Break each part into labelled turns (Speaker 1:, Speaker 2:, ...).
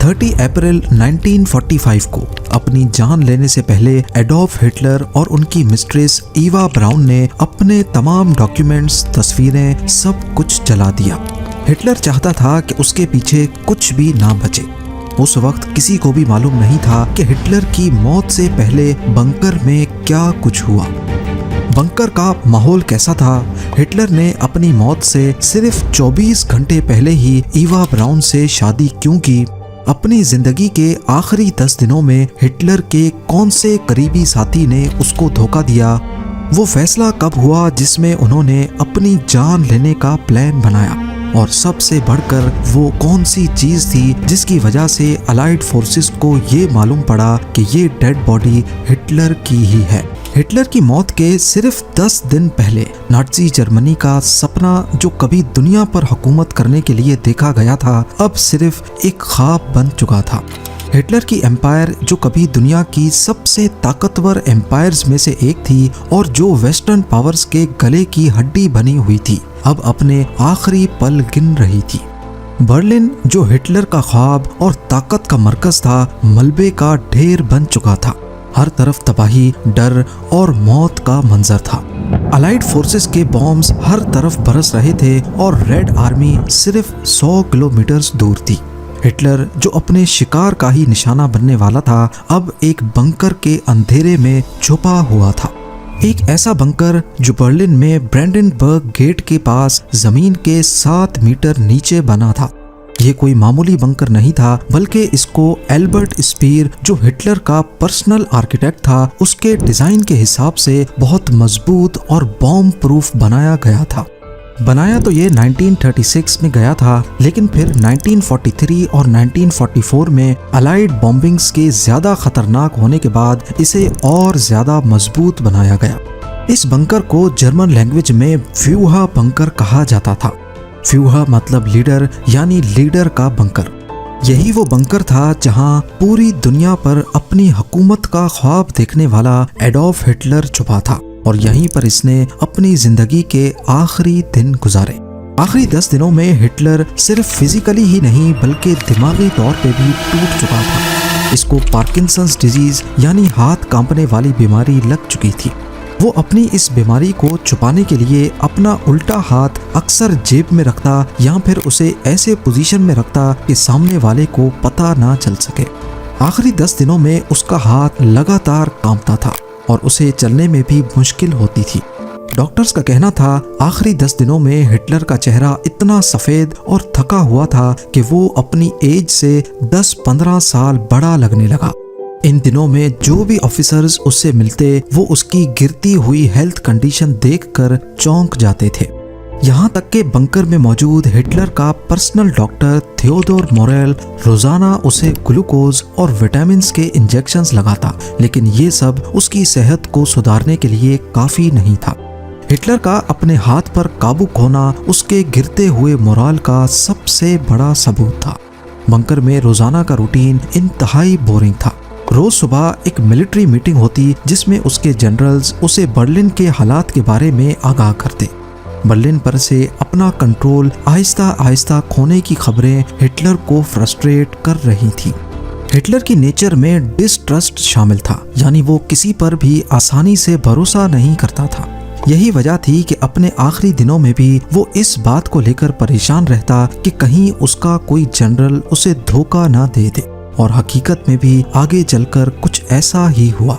Speaker 1: 30 अप्रैल 1945 को अपनी जान लेने से पहले एडोल्फ हिटलर और उनकी मिस्ट्रेस ईवा ब्राउन ने अपने तमाम डॉक्यूमेंट्स, तस्वीरें, सब कुछ जला दिया। हिटलर चाहता था कि उसके पीछे कुछ भी ना बचे। उस वक्त किसी को भी मालूम नहीं था कि हिटलर की मौत से पहले बंकर में क्या कुछ हुआ। बंकर का माहौल कैसा था? हिटलर ने अपनी मौत से सिर्फ 24 घंटे पहले ही ईवा ब्राउन से शादी क्यों की? अपनी जिंदगी के आखिरी 10 दिनों में हिटलर के कौन से करीबी साथी ने उसको धोखा दिया? वो फैसला कब हुआ जिसमें उन्होंने अपनी जान लेने का प्लान बनाया? और सबसे बढ़कर वो कौन सी चीज थी जिसकी वजह से अलाइड फोर्सेस को ये मालूम पड़ा कि ये डेड बॉडी हिटलर की ही है? हिटलर की मौत के सिर्फ 10 दिन पहले नाज़ी जर्मनी का सपना जो कभी दुनिया पर हुकूमत करने के लिए देखा गया था, अब सिर्फ एक ख्वाब बन चुका था। हिटलर की एम्पायर जो कभी दुनिया की सबसे ताकतवर एम्पायर्स में से एक थी और जो वेस्टर्न पावर्स के गले की हड्डी बनी हुई थी, अब अपने आखिरी पल गिन रही थी। बर्लिन जो हिटलर का ख्वाब और ताकत का मरकज था, मलबे का ढेर बन चुका था। हर तरफ तबाही, डर और मौत का मंजर था। अलाइड फोर्सेस के बॉम्ब्स हर तरफ बरस रहे थे और रेड आर्मी सिर्फ 100 किलोमीटर दूर थी। हिटलर जो अपने शिकार का ही निशाना बनने वाला था, अब एक बंकर के अंधेरे में छुपा हुआ था। एक ऐसा बंकर जो बर्लिन में ब्रेंडेनबर्ग गेट के पास जमीन के 7 मीटर नीचे बना था। ये कोई मामूली बंकर नहीं था, बल्कि इसको एल्बर्ट स्पीर जो हिटलर का पर्सनल आर्किटेक्ट था, उसके डिजाइन के हिसाब से बहुत मजबूत और बॉम्ब प्रूफ बनाया गया था। बनाया तो ये 1936 में गया था, लेकिन फिर 1943 और 1944 में अलाइड बॉम्बिंग्स के ज्यादा खतरनाक होने के बाद इसे और ज्यादा मजबूत बनाया गया। इस बंकर को जर्मन लैंग्वेज में फ्यूहा बंकर कहा जाता था। फ्यूहा मतलब लीडर, यानी लीडर का बंकर। यही वो बंकर था जहां पूरी दुनिया पर अपनी हुकूमत का ख्वाब देखने वाला एडोल्फ हिटलर छुपा था और यहीं पर इसने अपनी जिंदगी के आखिरी दिन गुजारे। आखिरी 10 दिनों में हिटलर सिर्फ फिजिकली ही नहीं बल्कि दिमागी तौर पे भी टूट चुका था। इसको पार्किंसंस डिजीज यानी हाथ कांपने वाली बीमारी लग चुकी थी। वो अपनी इस बीमारी को छुपाने के लिए अपना उल्टा हाथ अक्सर जेब में रखता या फिर उसे ऐसे पोजीशन में रखता कि सामने वाले को पता ना चल सके। आखिरी 10 दिनों में उसका हाथ लगातार कांपता था और उसे चलने में भी मुश्किल होती थी। डॉक्टर्स का कहना था आखिरी 10 दिनों में हिटलर का चेहरा इतना सफेद और थका हुआ था कि वो अपनी एज से 10-15 साल बड़ा लगने लगा। इन दिनों में जो भी ऑफिसर्स उससे मिलते वो उसकी गिरती हुई हेल्थ कंडीशन देखकर चौंक जाते थे। यहाँ तक कि बंकर में मौजूद हिटलर का पर्सनल डॉक्टर थियोडोर मोरेल रोजाना उसे ग्लूकोज और विटामिन्स के इंजेक्शंस लगाता, लेकिन ये सब उसकी सेहत को सुधारने के लिए काफी नहीं था। हिटलर का अपने हाथ पर काबू खोना उसके गिरते हुए मोराल का सबसे बड़ा सबूत था। बंकर में रोजाना का रूटीन इंतहाई बोरिंग था। रोज सुबह एक मिलिट्री मीटिंग होती जिसमें उसके जनरल्स उसे बर्लिन के हालात के बारे में आगाह करते। बर्लिन पर से अपना कंट्रोल आहिस्ता आहिस्ता खोने की खबरें हिटलर को फ्रस्ट्रेट कर रही थी। हिटलर की नेचर में डिस्ट्रस्ट शामिल था, यानी वो किसी पर भी आसानी से भरोसा नहीं करता था। यही वजह थी कि अपने आखिरी दिनों में भी वो इस बात को लेकर परेशान रहता कि कहीं उसका कोई जनरल उसे धोखा ना दे दे, और हकीकत में भी आगे चलकर कुछ ऐसा ही हुआ।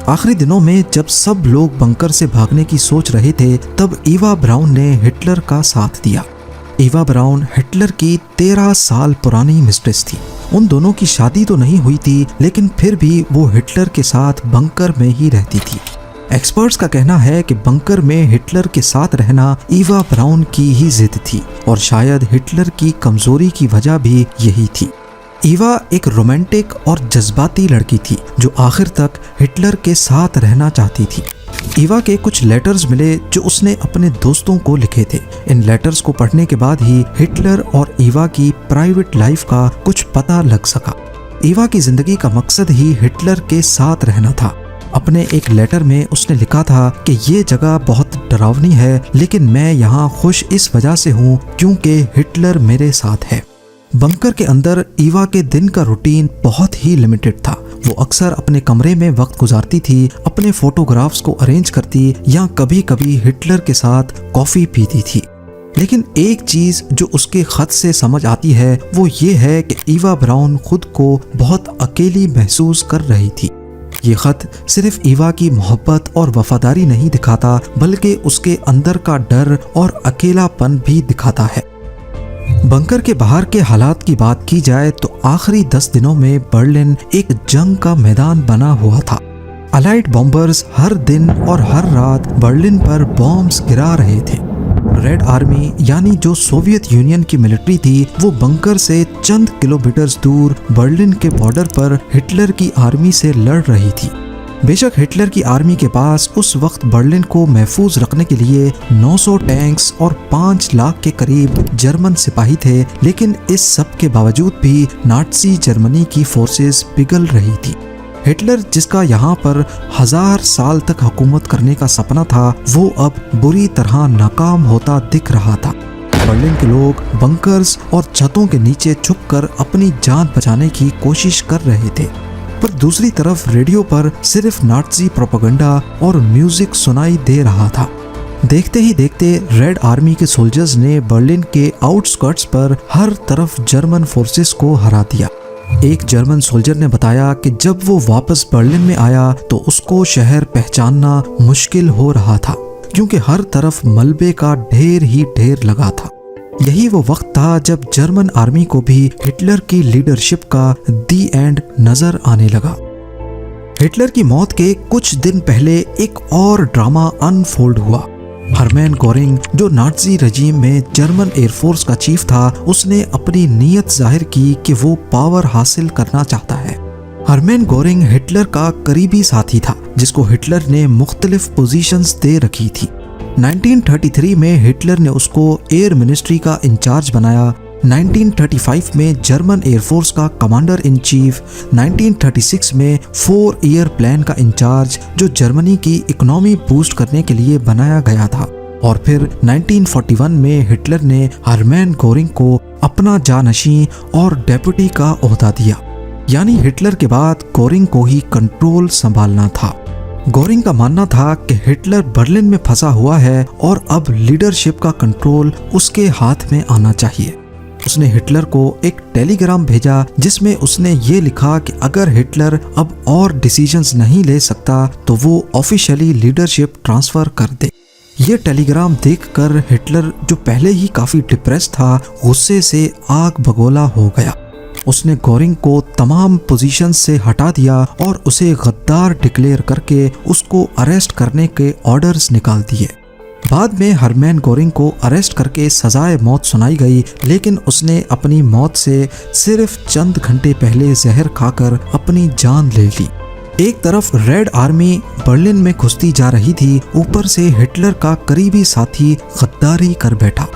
Speaker 1: आखिरी दिनों में जब सब लोग बंकर से भागने की सोच रहे थे, तब ईवा ब्राउन ने हिटलर का साथ दिया। ईवा ब्राउन हिटलर की 13 साल पुरानी मिस्ट्रेस थी। उन दोनों की शादी तो नहीं हुई थी, लेकिन फिर भी वो हिटलर के साथ बंकर में ही रहती थी। एक्सपर्ट्स का कहना है कि बंकर में हिटलर के साथ रहना ईवा ब्राउन की ही जिद थी और शायद हिटलर की कमजोरी की वजह भी यही थी। ईवा एक रोमांटिक और जज्बाती लड़की थी जो आखिर तक हिटलर के साथ रहना चाहती थी। ईवा के कुछ लेटर्स मिले जो उसने अपने दोस्तों को लिखे थे। इन लेटर्स को पढ़ने के बाद ही हिटलर और ईवा की प्राइवेट लाइफ का कुछ पता लग सका। ईवा की जिंदगी का मकसद ही हिटलर के साथ रहना था। अपने एक लेटर में उसने लिखा था कि ये जगह बहुत डरावनी है, लेकिन मैं यहाँ खुश इस वजह से हूँ क्योंकि हिटलर मेरे साथ है। बंकर के अंदर ईवा के दिन का रूटीन बहुत ही लिमिटेड था। वो अक्सर अपने कमरे में वक्त गुजारती थी, अपने फोटोग्राफ्स को अरेंज करती या कभी कभी हिटलर के साथ कॉफी पीती थी। लेकिन एक चीज जो उसके खत से समझ आती है वो ये है कि ईवा ब्राउन खुद को बहुत अकेली महसूस कर रही थी। ये खत सिर्फ ईवा की मोहब्बत और वफादारी नहीं दिखाता, बल्कि उसके अंदर का डर और अकेलापन भी दिखाता है। बंकर के बाहर के हालात की बात की जाए तो आखिरी 10 दिनों में बर्लिन एक जंग का मैदान बना हुआ था। अलाइड बॉम्बर्स हर दिन और हर रात बर्लिन पर बॉम्ब्स गिरा रहे थे। रेड आर्मी यानी जो सोवियत यूनियन की मिलिट्री थी, वो बंकर से चंद किलोमीटर दूर बर्लिन के बॉर्डर पर हिटलर की आर्मी से लड़ रही थी। बेशक हिटलर की आर्मी के पास उस वक्त बर्लिन को महफूज रखने के लिए 900 टैंक्स और 5 लाख के करीब जर्मन सिपाही थे, लेकिन इस सब के बावजूद भी नाज़ी जर्मनी की फोर्सेस पिघल रही थी। हिटलर, जिसका यहाँ पर 1000 साल तक हुकूमत करने का सपना था, वो अब बुरी तरह नाकाम होता दिख रहा था। बर्लिन के लोग बंकर्स और छतों के नीचे छुपकर अपनी जान बचाने की कोशिश कर रहे थे, पर दूसरी तरफ रेडियो पर सिर्फ नाज़ी प्रोपेगेंडा और म्यूजिक सुनाई दे रहा था। देखते ही देखते रेड आर्मी के सोल्जर्स ने बर्लिन के आउटस्कर्ट्स पर हर तरफ जर्मन फोर्सेस को हरा दिया। एक जर्मन सोल्जर ने बताया कि जब वो वापस बर्लिन में आया तो उसको शहर पहचानना मुश्किल हो रहा था, क्योंकि हर तरफ मलबे का ढेर ही ढेर लगा था। यही वो वक्त था जब जर्मन आर्मी को भी हिटलर की लीडरशिप का दी एंड नजर आने लगा। हिटलर की मौत के कुछ दिन पहले एक और ड्रामा अनफोल्ड हुआ। हरमैन गोरिंग, जो नाज़ी रजीम में जर्मन एयरफोर्स का चीफ था, उसने अपनी नीयत जाहिर की कि वो पावर हासिल करना चाहता है। हरमैन गोरिंग हिटलर का करीबी साथी था, जिसको हिटलर ने मुख्तलिफ पोजीशंस दे रखी थी। 1933 में हिटलर ने उसको एयर मिनिस्ट्री का इंचार्ज बनाया। 1935 में जर्मन एयरफोर्स का कमांडर इन चीफ, 1936 में 4 ईयर प्लान का इंचार्ज, जो जर्मनी की इकोनॉमी बूस्ट करने के लिए बनाया गया था, और फिर 1941 में हिटलर ने हरमैन गोरिंग को अपना जानशीं और डेप्यूटी का ओहदा दिया। यानी हिटलर के बाद गोरिंग को ही कंट्रोल संभालना था। गोरिंग का मानना था कि हिटलर बर्लिन में फंसा हुआ है और अब लीडरशिप का कंट्रोल उसके हाथ में आना चाहिए। उसने हिटलर को एक टेलीग्राम भेजा जिसमें उसने ये लिखा कि अगर हिटलर अब और डिसीजंस नहीं ले सकता तो वो ऑफिशियली लीडरशिप ट्रांसफर कर दे। ये टेलीग्राम देखकर हिटलर, जो पहले ही काफी डिप्रेस था, गुस्से से आग बगोला हो गया। उसने गोरिंग को तमाम पोजीशन से हटा दिया और उसे गद्दार डिक्लेयर करके उसको अरेस्ट करने के ऑर्डर्स निकाल दिए। बाद में हरमैन गोरिंग को अरेस्ट करके सजाए मौत सुनाई गई, लेकिन उसने अपनी मौत से सिर्फ चंद घंटे पहले जहर खाकर अपनी जान ले ली। एक तरफ रेड आर्मी बर्लिन में घुसती जा रही थी, ऊपर से हिटलर का करीबी साथी गद्दारी कर बैठा।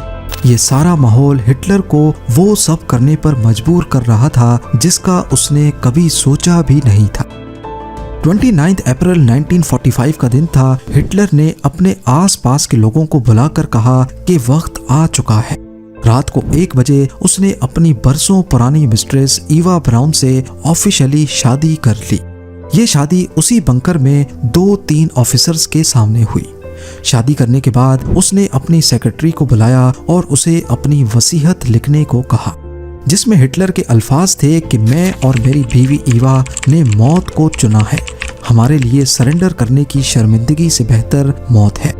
Speaker 1: ये सारा माहौल हिटलर को वो सब करने पर मजबूर कर रहा था जिसका उसने कभी सोचा भी नहीं था। 29 अप्रैल 1945 का दिन था। हिटलर ने अपने आसपास के लोगों को बुलाकर कहा कि वक्त आ चुका है। रात को 1 बजे उसने अपनी बरसों पुरानी मिस्ट्रेस ईवा ब्राउन से ऑफिशियली शादी कर ली। ये शादी उसी बंकर में 2-3 ऑफिसर्स के सामने हुई। शादी करने के बाद उसने अपनी सेक्रेटरी को बुलाया और उसे अपनी वसीयत लिखने को कहा, जिसमें हिटलर के अल्फाज थे कि मैं और मेरी बीवी ईवा ने मौत को चुना है। हमारे लिए सरेंडर करने की शर्मिंदगी से बेहतर मौत है।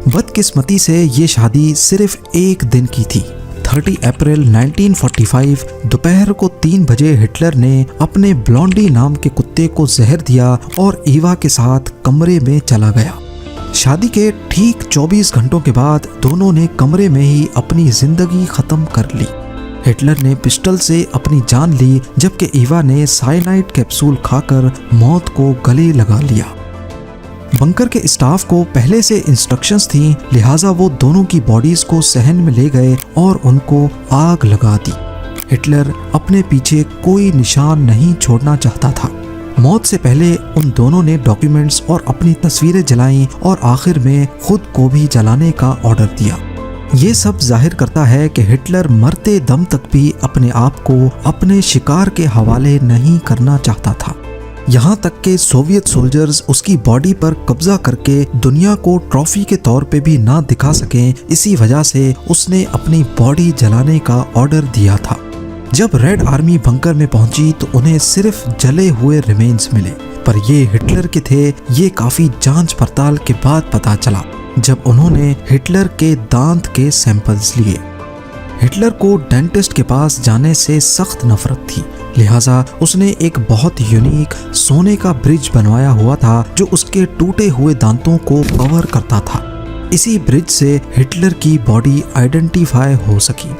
Speaker 1: बदकिस्मती से ये शादी सिर्फ 1 दिन की थी। 30 अप्रैल 1945 दोपहर को 3 बजे हिटलर ने अपने ब्लॉन्डी नाम के कुत्ते को जहर दिया और ईवा के साथ कमरे में चला गया। शादी के ठीक 24 घंटों के बाद दोनों ने कमरे में ही अपनी जिंदगी खत्म कर ली। हिटलर ने पिस्टल से अपनी जान ली, जबकि ईवा ने साइनाइड कैप्सूल खाकर मौत को गले लगा लिया। बंकर के स्टाफ को पहले से इंस्ट्रक्शंस थी, लिहाजा वो दोनों की बॉडीज को सहन में ले गए और उनको आग लगा दी। हिटलर अपने पीछे कोई निशान नहीं छोड़ना चाहता था। मौत से पहले उन दोनों ने डॉक्यूमेंट्स और अपनी तस्वीरें जलाईं और आखिर में खुद को भी जलाने का ऑर्डर दिया। ये सब जाहिर करता है कि हिटलर मरते दम तक भी अपने आप को अपने शिकार के हवाले नहीं करना चाहता था। यहाँ तक कि सोवियत सोल्जर्स उसकी बॉडी पर कब्जा करके दुनिया को ट्रॉफी के तौर पे भी ना दिखा सकें, इसी वजह से उसने अपनी बॉडी जलाने का ऑर्डर दिया था। जब रेड आर्मी बंकर में पहुंची तो उन्हें सिर्फ जले हुए रिमेन्स मिले, पर ये हिटलर के थे, ये काफी जांच पड़ताल के बाद पता चला जब उन्होंने हिटलर के दांत के सैंपल्स लिए। हिटलर को डेंटिस्ट के पास जाने से सख्त नफरत थी, लिहाजा उसने एक बहुत यूनिक सोने का ब्रिज बनवाया हुआ था जो उसके टूटे हुए दांतों को कवर करता था। इसी ब्रिज से हिटलर की बॉडी आइडेंटिफाई हो सकी।